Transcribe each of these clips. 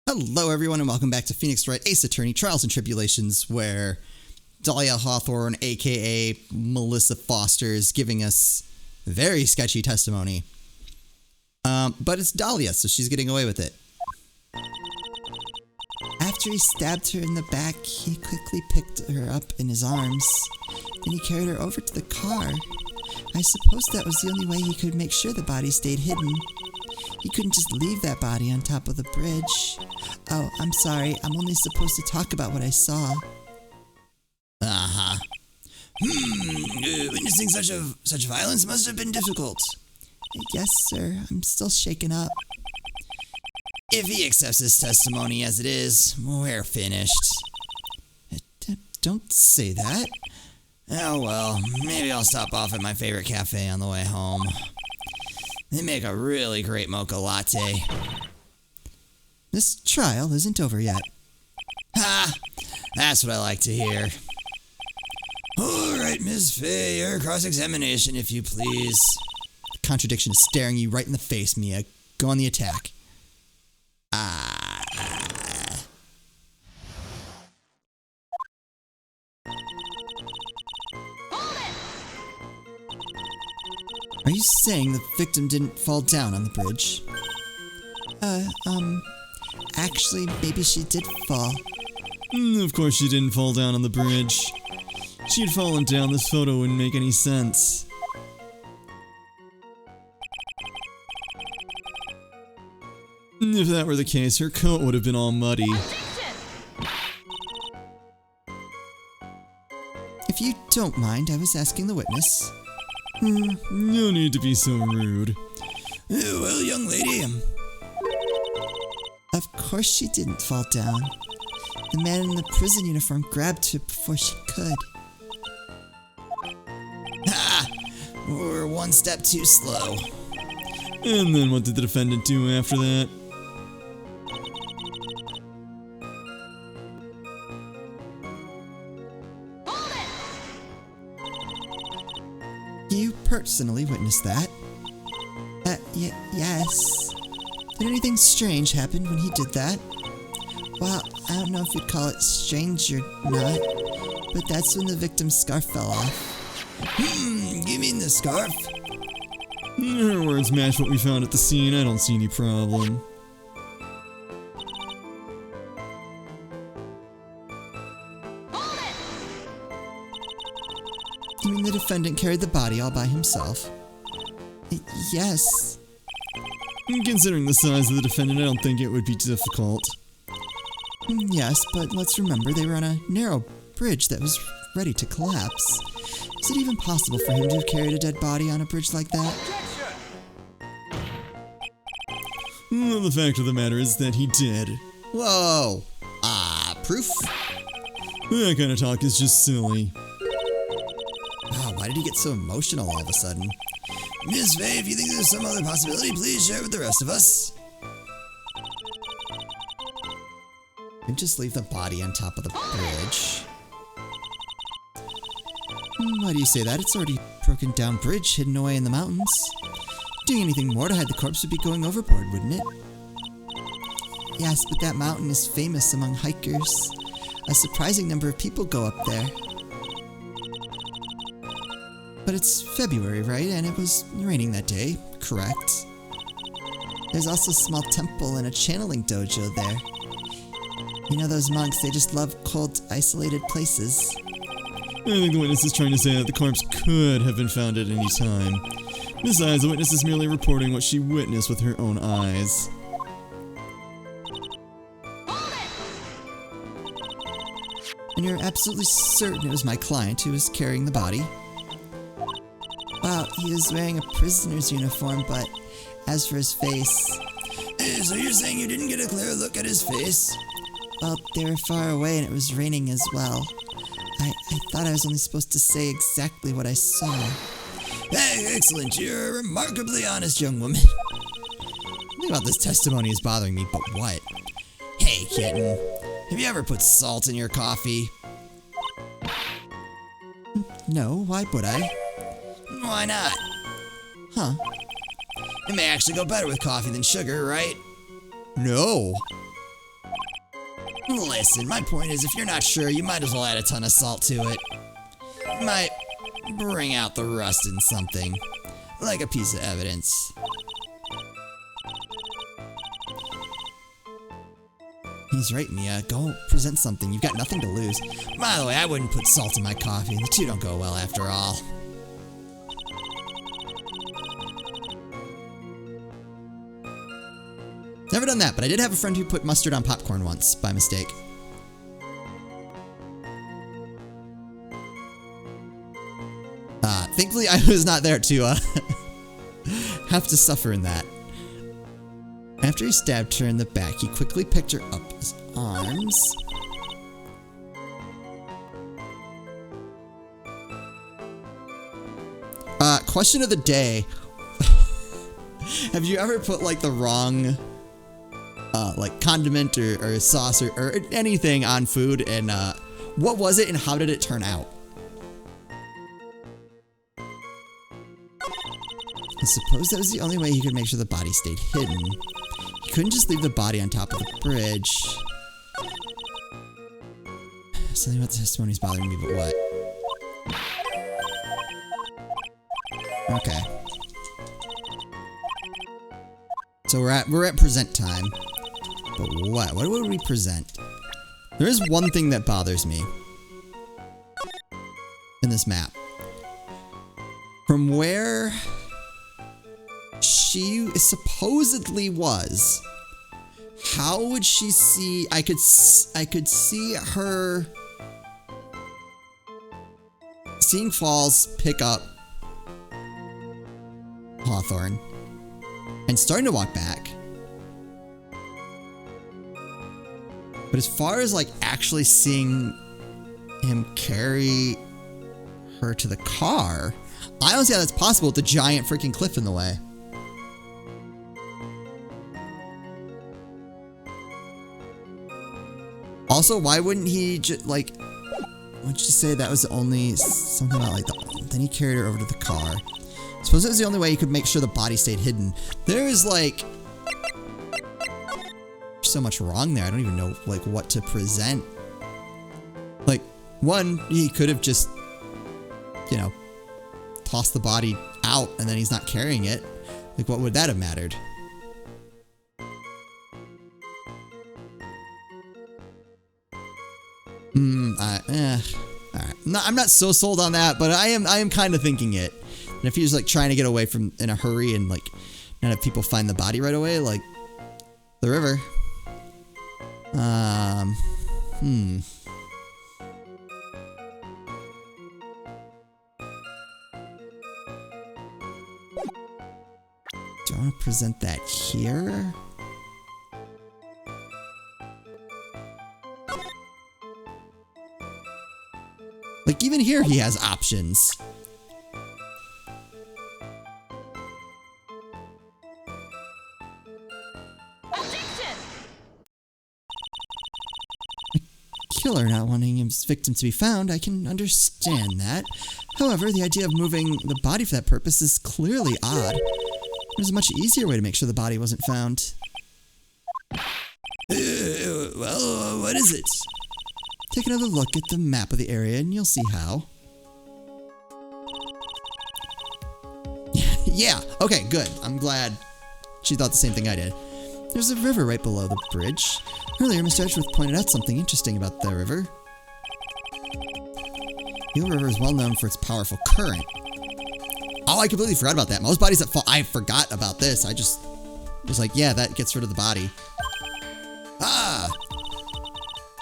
Hello everyone and welcome back to Phoenix Wright Ace Attorney Trials and Tribulations, where Dahlia Hawthorne, aka Melissa Foster, is giving us very sketchy testimony. But it's Dahlia, so she's getting away with it. After he stabbed her in the back, he quickly picked her up in his arms. Then he carried her over to the car. I suppose that was the only way he could make sure the body stayed hidden. He couldn't just leave that body on top of the bridge. Oh, I'm sorry. I'm only supposed to talk about what I saw. Uh-huh. Witnessing such violence must have been difficult. Yes, sir. I'm still shaken up. If he accepts his testimony as it is, we're finished. Don't say that. Oh well, maybe I'll stop off at my favorite cafe on the way home. They make a really great mocha latte. This trial isn't over yet. Ha! That's what I like to hear. Alright, Miss Fay, your cross-examination, if you please. The contradiction is staring you right in the face, Mia. Go on the attack. Are you saying the victim didn't fall down on the bridge? Actually, maybe she did fall. Of course she didn't fall down on the bridge. If she had fallen down, this photo wouldn't make any sense. If that were the case, her coat would have been all muddy. If you don't mind, I was asking the witness. No need to be so rude. Well, young lady, Of course she didn't fall down. The man in the prison uniform grabbed her before she could. Ha! We're one step too slow. And then what did the defendant do after that? You personally witnessed that? Yes. Did anything strange happen when he did that? Well, I don't know if you'd call it strange or not, but that's when the victim's scarf fell off. You mean the scarf? Her words match what we found at the scene. I don't see any problem. You mean the defendant carried the body all by himself? Yes. Considering the size of the defendant, I don't think it would be difficult. Yes, but let's remember they were on a narrow bridge that was ready to collapse. Is it even possible for him to have carried a dead body on a bridge like that? Well, the fact of the matter is that he did. Whoa! Proof? That kind of talk is just silly. Wow, why did he get so emotional all of a sudden? Miss Fay, if you think there's some other possibility, please share it with the rest of us. And just leave the body on top of the bridge. Why do you say that? It's already a broken down bridge hidden away in the mountains. Doing anything more to hide the corpse would be going overboard, wouldn't it? Yes, but that mountain is famous among hikers. A surprising number of people go up there. But it's February, right? And it was raining that day, correct? There's also a small temple and a channeling dojo there. You know those monks, they just love cold, isolated places. I think the witness is trying to say that the corpse could have been found at any time. Besides, the witness is merely reporting what she witnessed with her own eyes. And you're absolutely certain it was my client who was carrying the body? Well, he was wearing a prisoner's uniform, but as for his face... So you're saying you didn't get a clear look at his face? Well, they were far away and it was raining as well. I thought I was only supposed to say exactly what I saw. Hey, excellent. You're a remarkably honest young woman. Something about this testimony is bothering me, but what? Hey, kitten. Have you ever put salt in your coffee? No, why would I? Why not? Huh. It may actually go better with coffee than sugar, right? No. Listen, my point is if you're not sure, you might as well add a ton of salt to it. It might bring out the rust in something, like a piece of evidence. He's right, Mia. Go present something. You've got nothing to lose. By the way, I wouldn't put salt in my coffee. The two don't go well after all. Never done that, but I did have a friend who put mustard on popcorn once, by mistake. Thankfully, I was not there to have to suffer in that. After he stabbed her in the back, he quickly picked her up his arms. Question of the day. Have you ever put like the wrong like condiment or sauce or anything on food, and what was it and how did it turn out? I suppose that was the only way he could make sure the body stayed hidden. He couldn't just leave the body on top of the bridge. Something about the testimony's bothering me, but what? Okay. So we're at present time. But what? What would we present? There is one thing that bothers me in this map. From where she supposedly was, how would she see? I could see her seeing Falls pick up Hawthorne and starting to walk back. But as far as like actually seeing him carry her to the car, I don't see how that's possible with the giant freaking cliff in the way. Also, why wouldn't he just like, what'd you say that was the only, something about like then he carried her over to the car. I suppose it was the only way he could make sure the body stayed hidden. There is like so much wrong there. I don't even know like what to present. Like, one, he could have just, you know, tossed the body out and then he's not carrying it. Like, what would that have mattered? Alright. I'm not so sold on that, but I am kind of thinking it. And if he was like trying to get away from in a hurry and like not have people find the body right away, like the river. Do I want to present that here? Like, even here he has options. Killer not wanting his victim to be found, I can understand that. However, the idea of moving the body for that purpose is clearly odd. There's a much easier way to make sure the body wasn't found. Well, what is it? Take another look at the map of the area and you'll see how. Yeah, okay, good. I'm glad she thought the same thing I did. There's a river right below the bridge. Earlier, Mr. Edgeworth pointed out something interesting about the river. The river is well known for its powerful current. Oh, I completely forgot about that. Most bodies that fall, I forgot about this. I just was like, yeah, that gets rid of the body. Ah!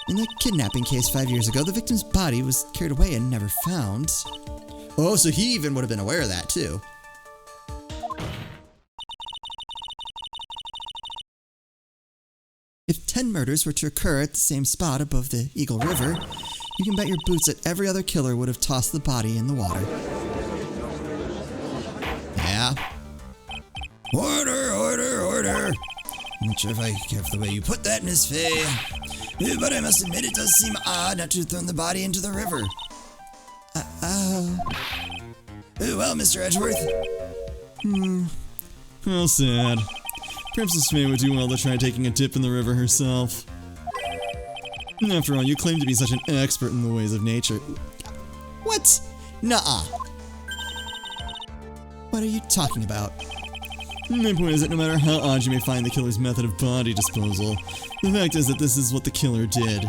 In the kidnapping case 5 years ago, the victim's body was carried away and never found. Oh, so he even would have been aware of that, too. If 10 murders were to occur at the same spot above the Eagle River, you can bet your boots that every other killer would have tossed the body in the water. Yeah. Order, order, order. I'm not sure if I care for the way you put that, Miss Fay. But I must admit it does seem odd not to have thrown the body into the river. Well, Mr. Edgeworth. How sad. Perhaps Miss Fay would do well to try taking a dip in the river herself. After all, you claim to be such an expert in the ways of nature. What? Nuh-uh. What are you talking about? My point is that no matter how odd you may find the killer's method of body disposal, the fact is that this is what the killer did.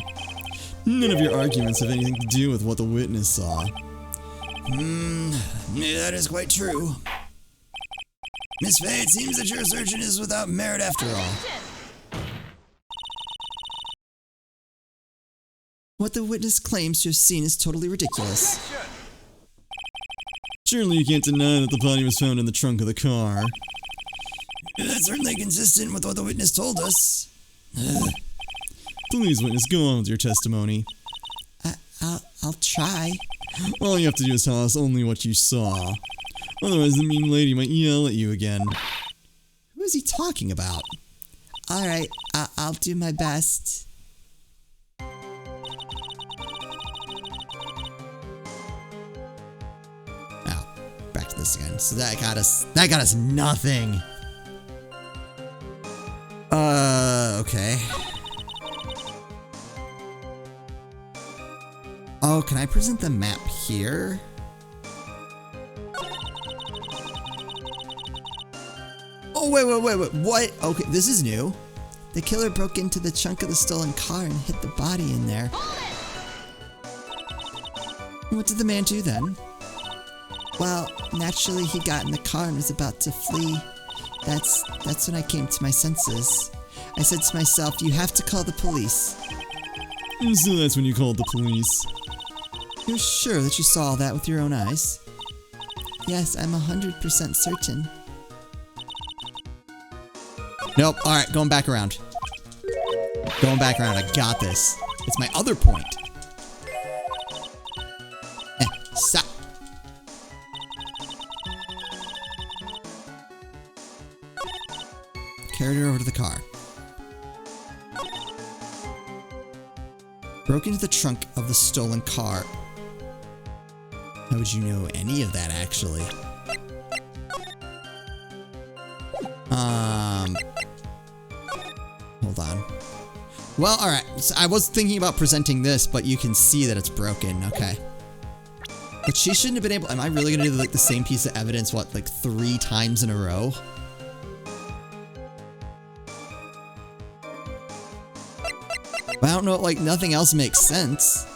None of your arguments have anything to do with what the witness saw. That is quite true. Miss Fay, it seems that your assertion is without merit after all. What the witness claims to have seen is totally ridiculous. Surely you can't deny that the body was found in the trunk of the car. That's certainly consistent with what the witness told us. Please, witness, go on with your testimony. I'll try. All you have to do is tell us only what you saw. Otherwise, the mean lady might yell at you again. Who is he talking about? Alright, I'll do my best. Now, back to this again. So that got us nothing. Okay. Oh, can I present the map here? Oh, wait, what? Okay, this is new. The killer broke into the trunk of the stolen car and hid the body in there. What did the man do then? Well, naturally he got in the car and was about to flee. That's when I came to my senses. I said to myself, you have to call the police. So that's when you called the police. You're sure that you saw all that with your own eyes? Yes, I'm 100% certain. Nope. Alright, going back around. I got this. It's my other point. Stop. Carried her over to the car. Broke into the trunk of the stolen car. How would you know any of that, actually? Hold on. Well, alright. So I was thinking about presenting this, but you can see that it's broken. Okay. But she shouldn't have been able... Am I really gonna do, like, the same piece of evidence, what, like, 3 times in a row? I don't know, like, nothing else makes sense.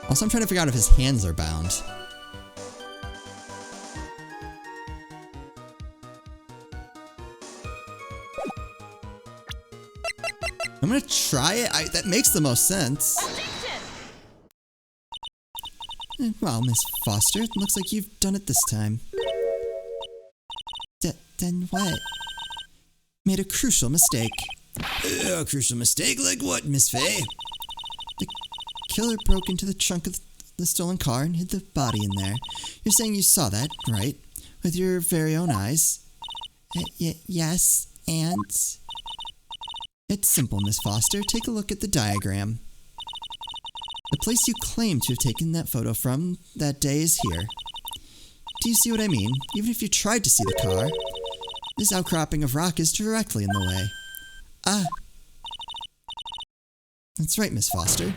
Also, I'm trying to figure out if his hands are bound. I'm gonna try it. That makes the most sense. Well, Miss Foster, it looks like you've done it this time. Then what? Made a crucial mistake. A crucial mistake? Like what, Miss Fay? The killer broke into the trunk of the stolen car and hid the body in there. You're saying you saw that, right? With your very own eyes? Yes, and... It's simple, Miss Foster. Take a look at the diagram. The place you claim to have taken that photo from that day is here. Do you see what I mean? Even if you tried to see the car, this outcropping of rock is directly in the way. Ah. That's right, Miss Foster.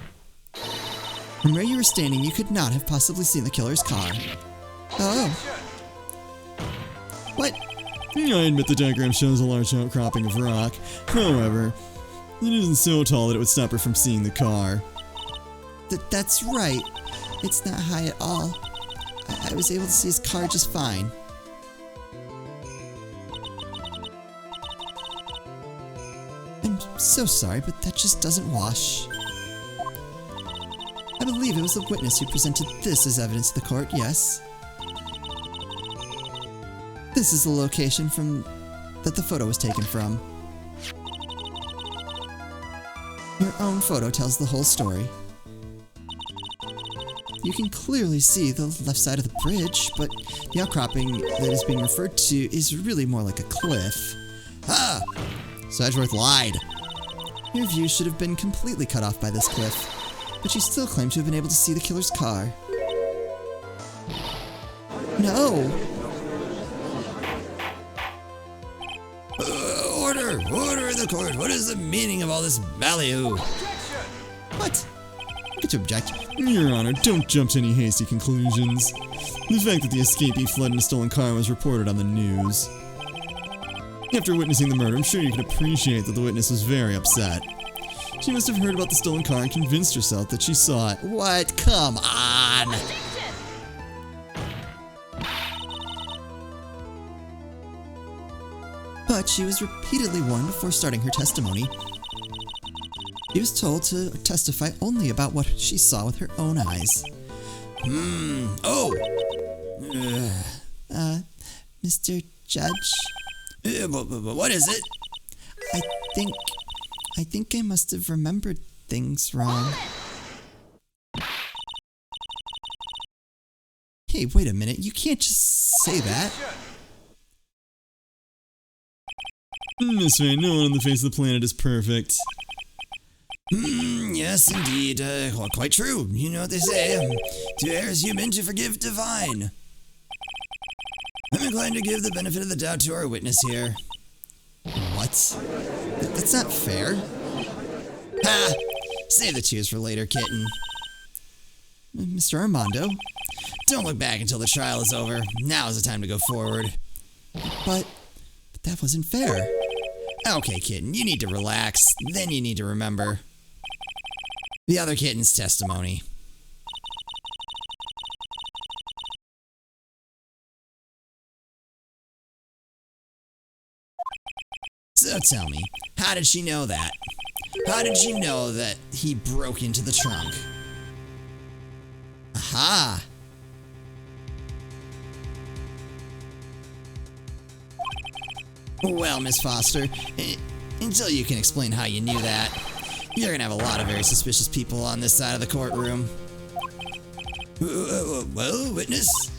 From where you were standing, you could not have possibly seen the killer's car. Oh. What? I admit the diagram shows a large outcropping of rock. However, it isn't so tall that it would stop her from seeing the car. That's right. It's not high at all. I was able to see his car just fine. I'm so sorry, but that just doesn't wash. I believe it was the witness who presented this as evidence to the court, yes? This is the location that the photo was taken from. Your own photo tells the whole story. You can clearly see the left side of the bridge, but the outcropping that is being referred to is really more like a cliff. Ah! So Edgeworth lied. Your view should have been completely cut off by this cliff, but you still claim to have been able to see the killer's car. Order! Order in the court! What is the meaning of all this ballyhoo? What? I get to object. Your Honor, don't jump to any hasty conclusions. The fact that the escapee fled in a stolen car was reported on the news. After witnessing the murder, I'm sure you can appreciate that the witness was very upset. She must have heard about the stolen car and convinced herself that she saw it. What? Come on! But she was repeatedly warned before starting her testimony. She was told to testify only about what she saw with her own eyes. Oh! Mr. Judge? What is it? I think I must have remembered things wrong. Hey, wait a minute. You can't just say that. Miss Faye, no one on the face of the planet is perfect. Yes, indeed. Quite true. You know what they say. To err is human, to forgive divine. I'm inclined to give the benefit of the doubt to our witness here. What? That's not fair. Ha! Save the tears for later, kitten. Mr. Armando? Don't look back until the trial is over. Now is the time to go forward. But that wasn't fair. Okay, kitten, you need to relax. Then you need to remember the other kitten's testimony. So tell me, how did she know that? How did she know that he broke into the trunk? Aha! Well, Miss Foster, until you can explain how you knew that, you're gonna have a lot of very suspicious people on this side of the courtroom. Well, witness?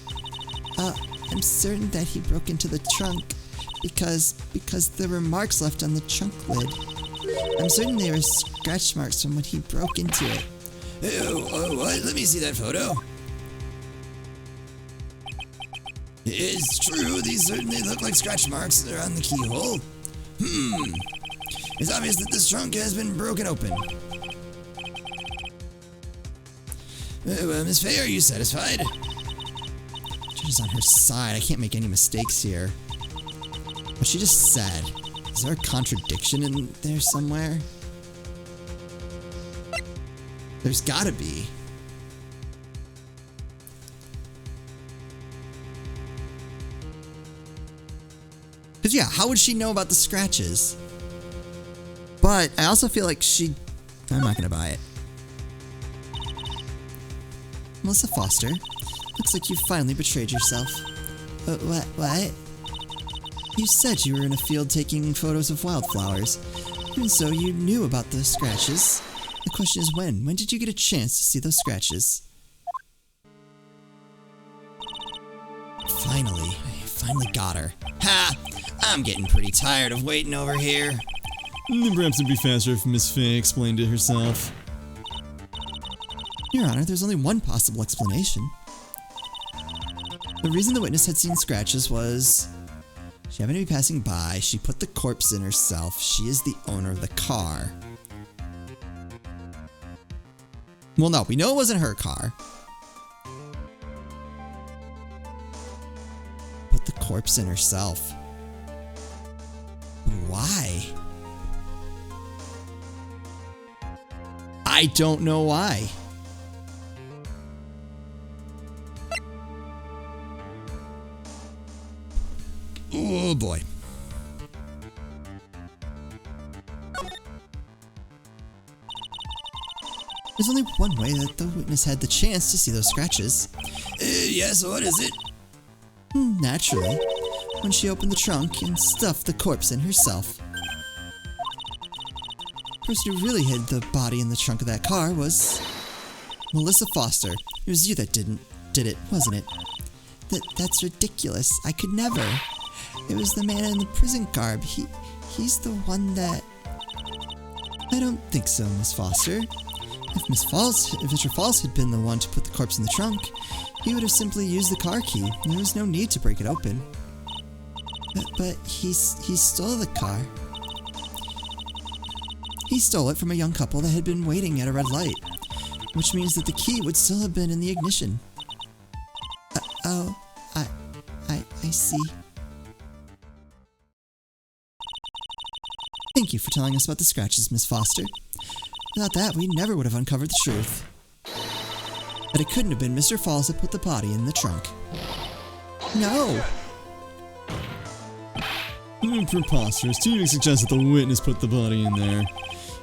I'm certain that he broke into the trunk because there were marks left on the trunk lid. I'm certain they were scratch marks from when he broke into it. What? Let me see that photo. It's true, these certainly look like scratch marks that are on the keyhole. It's obvious that this trunk has been broken open. Well, Miss Faye, are you satisfied? She's on her side. I can't make any mistakes here. What she just said. Is there a contradiction in there somewhere? There's gotta be. Because, yeah, how would she know about the scratches? But I also feel like I'm not going to buy it. Melissa Foster, looks like you finally betrayed yourself. What? You said you were in a field taking photos of wildflowers. Even so, you knew about the scratches. The question is when? When did you get a chance to see those scratches? Finally. I finally got her. Ha! I'm getting pretty tired of waiting over here. Perhaps it'd be faster if Miss Faye explained it herself. Your Honor, there's only one possible explanation. The reason the witness had seen scratches was she happened to be passing by, she put the corpse in herself, she is the owner of the car. Well, no, we know it wasn't her car. Put the corpse in herself. Why? I don't know why. Oh boy. There's only one way that the witness had the chance to see those scratches. Yes, what is it? Naturally, when she opened the trunk and stuffed the corpse in herself. The person who really hid the body in the trunk of that car was Melissa Foster. It was you that did it, wasn't it? That's ridiculous. I could never. It was the man in the prison garb. He's the one that... I don't think so, Miss Foster. If Mr. Falls had been the one to put the corpse in the trunk, he would have simply used the car key. There was no need to break it open. But he stole the car. He stole it from a young couple that had been waiting at a red light, which means that the key would still have been in the ignition. Oh, I see. Thank you for telling us about the scratches, Miss Foster. Without that, we never would have uncovered the truth. But it couldn't have been Mr. Falls that put the body in the trunk. No! Preposterous. To even suggest that the witness put the body in there.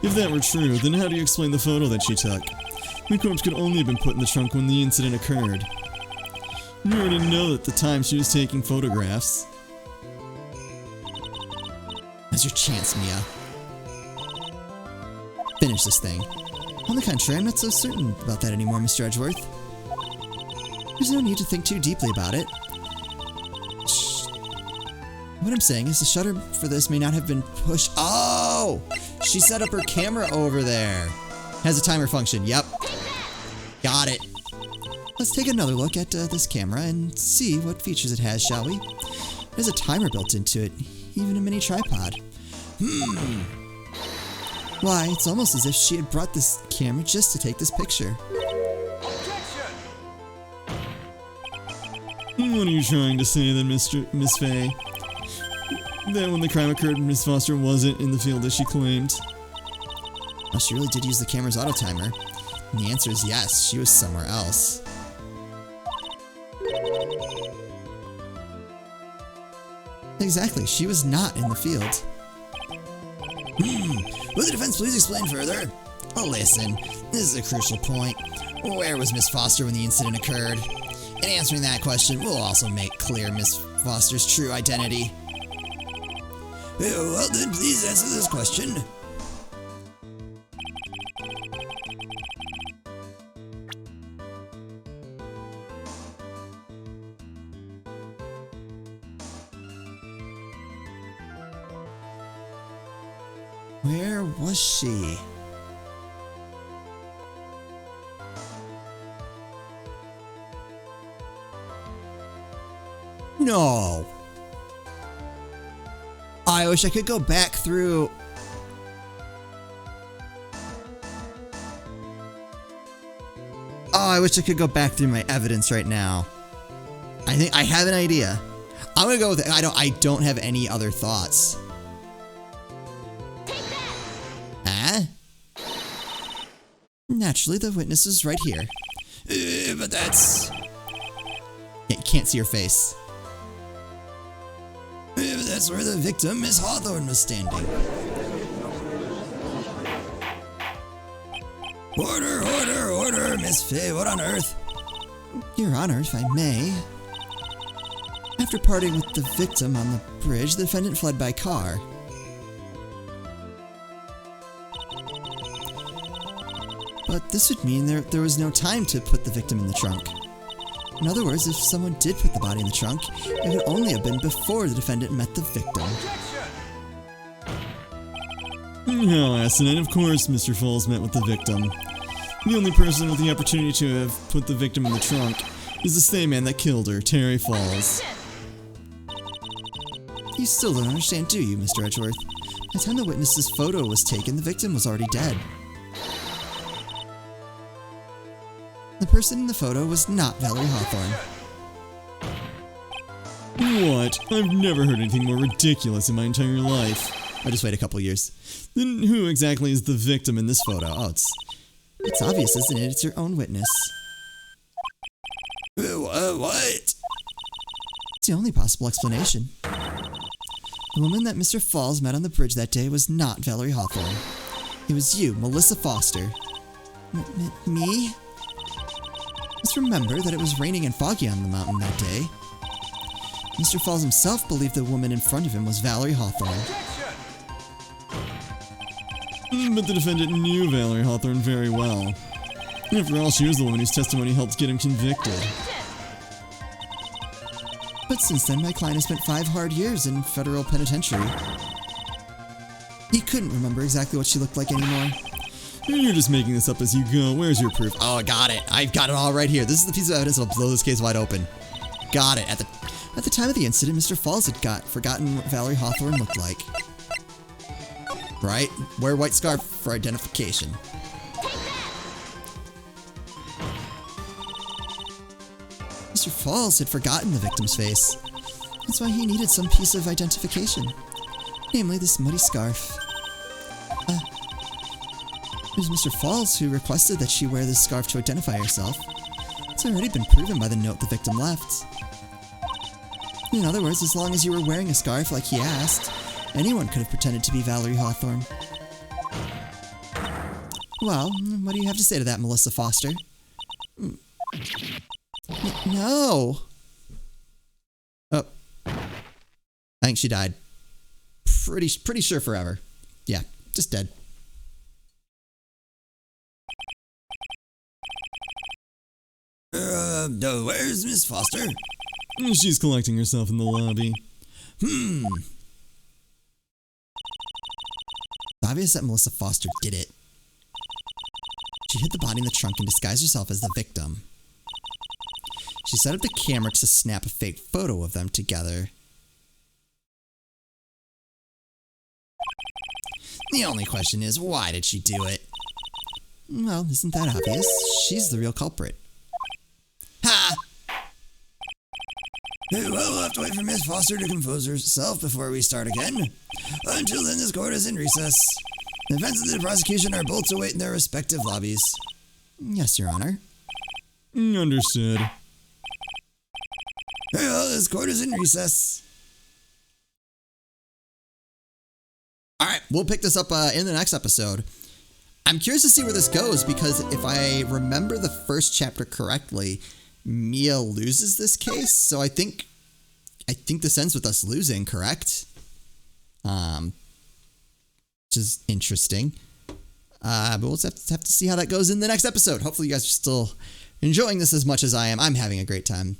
If that were true, then how do you explain the photo that she took? The corpse could only have been put in the trunk when the incident occurred. You already know at the time she was taking photographs. Now's your chance, Mia. Finish this thing. On the contrary, I'm not so certain about that anymore, Mr. Edgeworth. There's no need to think too deeply about it. Shh. What I'm saying is the shutter for this may not have been pushed. Oh! She set up her camera over there. Has a timer function. Yep. Got it. Let's take another look at this camera and see what features it has, shall we? There's a timer built into it, even a mini tripod. Why, it's almost as if she had brought this camera just to take this picture. What are you trying to say then, Miss Faye? That when the crime occurred, Miss Foster wasn't in the field as she claimed? Well, she really did use the camera's auto timer. And the answer is yes, she was somewhere else. Exactly, she was not in the field. Will the defense please explain further? Oh, listen, this is a crucial point. Where was Miss Foster when the incident occurred? And answering that question will also make clear Miss Foster's true identity. Well then, please answer this question. Where was she? No. I wish I could go back through. Oh, I wish I could go back through my evidence right now. I think I have an idea. I'm gonna go with it. I don't have any other thoughts. Huh? Naturally, the witness is right here. But that's... You can't see her face. That's where the victim, Miss Hawthorne, was standing. Order, order, order, Miss Faye, what on earth? Your Honor, if I may. After parting with the victim on the bridge, the defendant fled by car. But this would mean there was no time to put the victim in the trunk. In other words, if someone did put the body in the trunk, it would only have been before the defendant met the victim. How asinine. Of course Mr. Falls met with the victim. The only person with the opportunity to have put the victim in the trunk is the same man that killed her, Terry Falls. You still don't understand, do you, Mr. Edgeworth? By the time the witness's photo was taken, the victim was already dead. The person in the photo was not Valerie Hawthorne. What? I've never heard anything more ridiculous in my entire life. I'll just wait a couple years. Then who exactly is the victim in this photo? Oh, it's obvious, isn't it? It's your own witness. What? It's the only possible explanation. The woman that Mr. Falls met on the bridge that day was not Valerie Hawthorne. It was you, Melissa Foster. Me? Let's remember that it was raining and foggy on the mountain that day. Mr. Falls himself believed the woman in front of him was Valerie Hawthorne. But the defendant knew Valerie Hawthorne very well. After all, she was the woman whose testimony helped get him convicted. But since then, my client has spent 5 hard years in federal penitentiary. He couldn't remember exactly what she looked like anymore. You're just making this up as you go. Where's your proof? Oh, I got it. I've got it all right here. This is the piece of evidence that'll blow this case wide open. Got it. At the time of the incident, Mr. Falls had forgotten what Valerie Hawthorne looked like. Right? Wear white scarf for identification. Mr. Falls had forgotten the victim's face. That's why he needed some piece of identification. Namely, this muddy scarf. It was Mr. Falls who requested that she wear this scarf to identify herself. It's already been proven by the note the victim left. In other words, as long as you were wearing a scarf like he asked, anyone could have pretended to be Valerie Hawthorne. Well, what do you have to say to that, Melissa Foster? No! Oh. I think she died. Pretty sure forever. Yeah, just dead. Where's Miss Foster? She's collecting herself in the lobby. It's Obvious that Melissa Foster did it. She hid the body in the trunk and disguised herself as the victim. She set up the camera to snap a fake photo of them together. The only question is, why did she do it? Well, isn't that obvious? She's the real culprit. Ha! Well, we'll have to wait for Miss Foster to compose herself before we start again. Until then, this court is in recess. The defense and the prosecution are both to wait in their respective lobbies. Yes, Your Honor. Understood. Well, this court is in recess. Alright, we'll pick this up in the next episode. I'm curious to see where this goes, because if I remember the first chapter correctly, Mia loses this case, so I think this ends with us losing, correct? Which is interesting. But we'll have to see how that goes in the next episode. Hopefully you guys are still enjoying this as much as I am. I'm having a great time.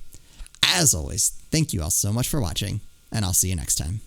As always, thank you all so much for watching, and I'll see you next time.